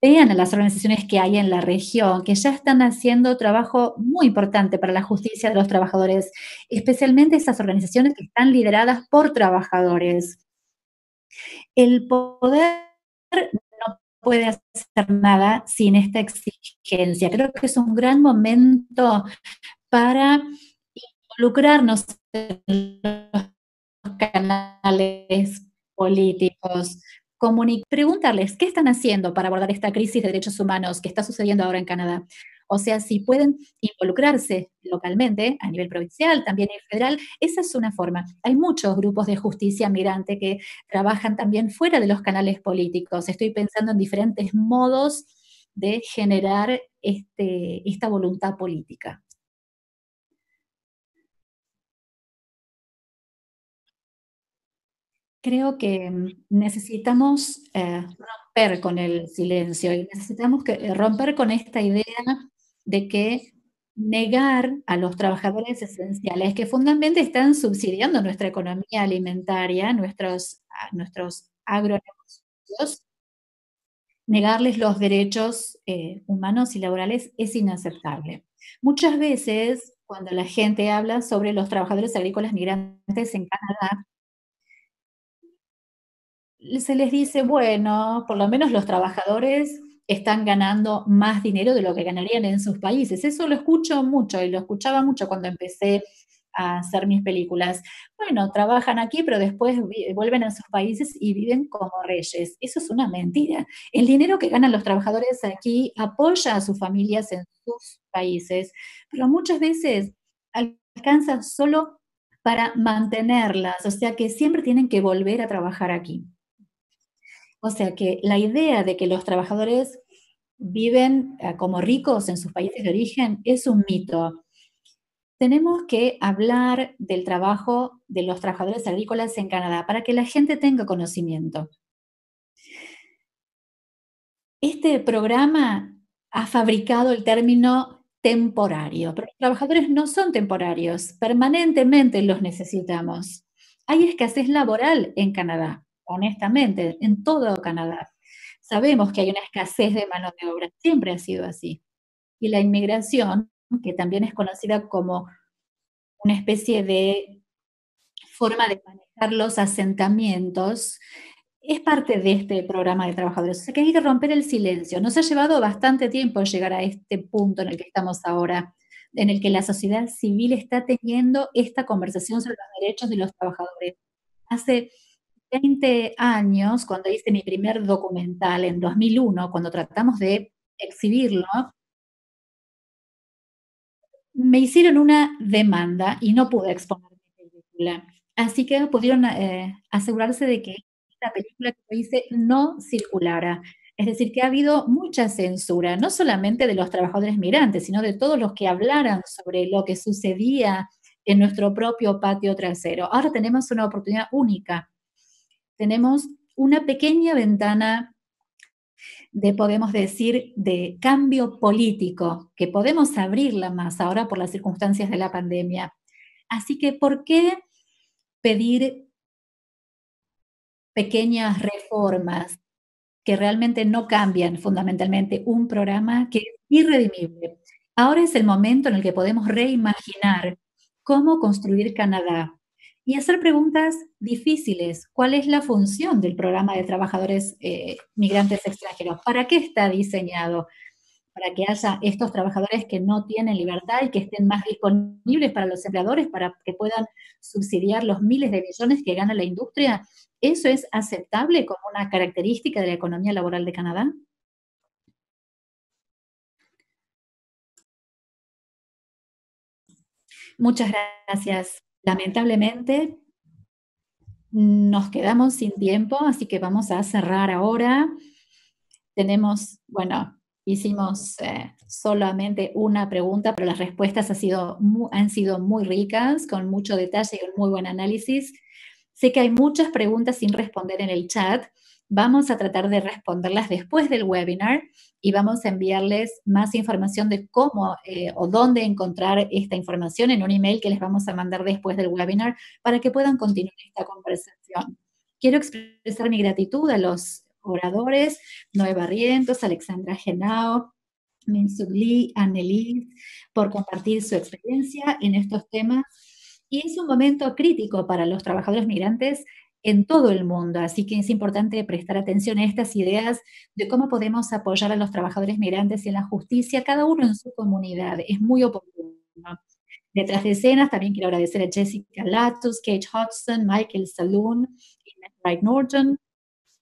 Speaker 1: vean a las organizaciones que hay en la región, que ya están haciendo trabajo muy importante para la justicia de los trabajadores, especialmente esas organizaciones que están lideradas por trabajadores. El poder no puede hacer nada sin esta exigencia. Creo que es un gran momento para involucrarnos en los canales políticos, preguntarles qué están haciendo para abordar esta crisis de derechos humanos que está sucediendo ahora en Canadá. O sea, si pueden involucrarse localmente, a nivel provincial, también a nivel federal, esa es una forma. Hay muchos grupos de justicia migrante que trabajan también fuera de los canales políticos. Estoy pensando en diferentes modos de generar esta voluntad política. Creo que necesitamos romper con el silencio y necesitamos romper con esta idea de que negar a los trabajadores esenciales que fundamentalmente están subsidiando nuestra economía alimentaria, nuestros agronegocios, negarles los derechos humanos y laborales es inaceptable. Muchas veces, cuando la gente habla sobre los trabajadores agrícolas migrantes en Canadá, se les dice, bueno, por lo menos los trabajadores están ganando más dinero de lo que ganarían en sus países. Eso lo escucho mucho y lo escuchaba mucho cuando empecé a hacer mis películas. Bueno, trabajan aquí, pero después vuelven a sus países y viven como reyes. Eso es una mentira. El dinero que ganan los trabajadores aquí apoya a sus familias en sus países, pero muchas veces alcanza solo para mantenerlas, o sea que siempre tienen que volver a trabajar aquí. O sea que la idea de que los trabajadores viven como ricos en sus países de origen es un mito. Tenemos que hablar del trabajo de los trabajadores agrícolas en Canadá para que la gente tenga conocimiento. Este programa ha fabricado el término temporario, pero los trabajadores no son temporarios, permanentemente los necesitamos. Hay escasez laboral en Canadá, honestamente, en todo Canadá. Sabemos que hay una escasez de mano de obra, siempre ha sido así. Y la inmigración, que también es conocida como una especie de forma de manejar los asentamientos, es parte de este programa de trabajadores. O sea que hay que romper el silencio. Nos ha llevado bastante tiempo llegar a este punto en el que estamos ahora, en el que la sociedad civil está teniendo esta conversación sobre los derechos de los trabajadores. Hace 20 años, cuando hice mi primer documental en 2001, cuando tratamos de exhibirlo, me hicieron una demanda y no pude exponer mi película. Así que pudieron asegurarse de que esta película que yo hice no circulara. Es decir, que ha habido mucha censura, no solamente de los trabajadores migrantes, sino de todos los que hablaran sobre lo que sucedía en nuestro propio patio trasero. Ahora tenemos una oportunidad única. Tenemos una pequeña ventana de, podemos decir, de cambio político, que podemos abrirla más ahora por las circunstancias de la pandemia. Así que, ¿por qué pedir pequeñas reformas que realmente no cambian fundamentalmente un programa que es irredimible? Ahora es el momento en el que podemos reimaginar cómo construir Canadá y hacer preguntas difíciles. ¿Cuál es la función del programa de trabajadores migrantes extranjeros? ¿Para qué está diseñado? Para que haya estos trabajadores que no tienen libertad y que estén más disponibles para los empleadores, para que puedan subsidiar los miles de millones que gana la industria. ¿Eso es aceptable como una característica de la economía laboral de Canadá? Muchas gracias. Lamentablemente, nos quedamos sin tiempo, así que vamos a cerrar ahora. Tenemos, bueno, hicimos solamente una pregunta, pero las respuestas han sido muy ricas, con mucho detalle y un muy buen análisis. Sé que hay muchas preguntas sin responder en el chat. Vamos a tratar de responderlas después del webinar y vamos a enviarles más información de cómo o dónde encontrar esta información en un email que les vamos a mandar después del webinar para que puedan continuar esta conversación. Quiero expresar mi gratitud a los oradores, Noé Barrientos, Alexandra Genao, Minsoo Lee, Annelies, por compartir su experiencia en estos temas. Y es un momento crítico para los trabajadores migrantes en todo el mundo, así que es importante prestar atención a estas ideas de cómo podemos apoyar a los trabajadores migrantes en la justicia, cada uno en su comunidad. Es muy oportuno. Detrás de escenas también quiero agradecer a Jessica Latus, Kate Hodgson, Michael Saloon y Wright Norton.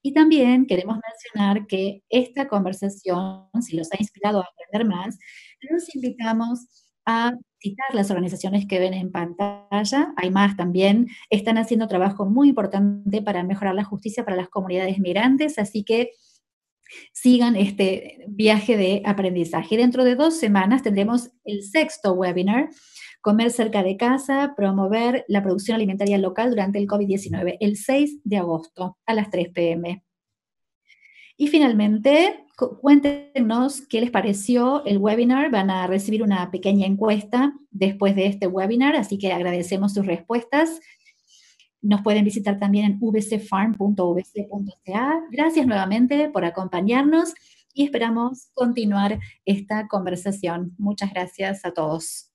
Speaker 1: Y también queremos mencionar que esta conversación, si los ha inspirado a aprender más, los invitamos a citar las organizaciones que ven en pantalla. Hay más también, están haciendo trabajo muy importante para mejorar la justicia para las comunidades migrantes, así que sigan este viaje de aprendizaje. Dentro de 2 semanas tendremos el 6º webinar, Comer cerca de casa, promover la producción alimentaria local durante el COVID-19, el 6 de agosto a las 3 p.m. Y finalmente, cuéntenos qué les pareció el webinar. Van a recibir una pequeña encuesta después de este webinar, así que agradecemos sus respuestas. Nos pueden visitar también en vcfarm.vc.ca. Gracias nuevamente por acompañarnos y esperamos continuar esta conversación. Muchas gracias a todos.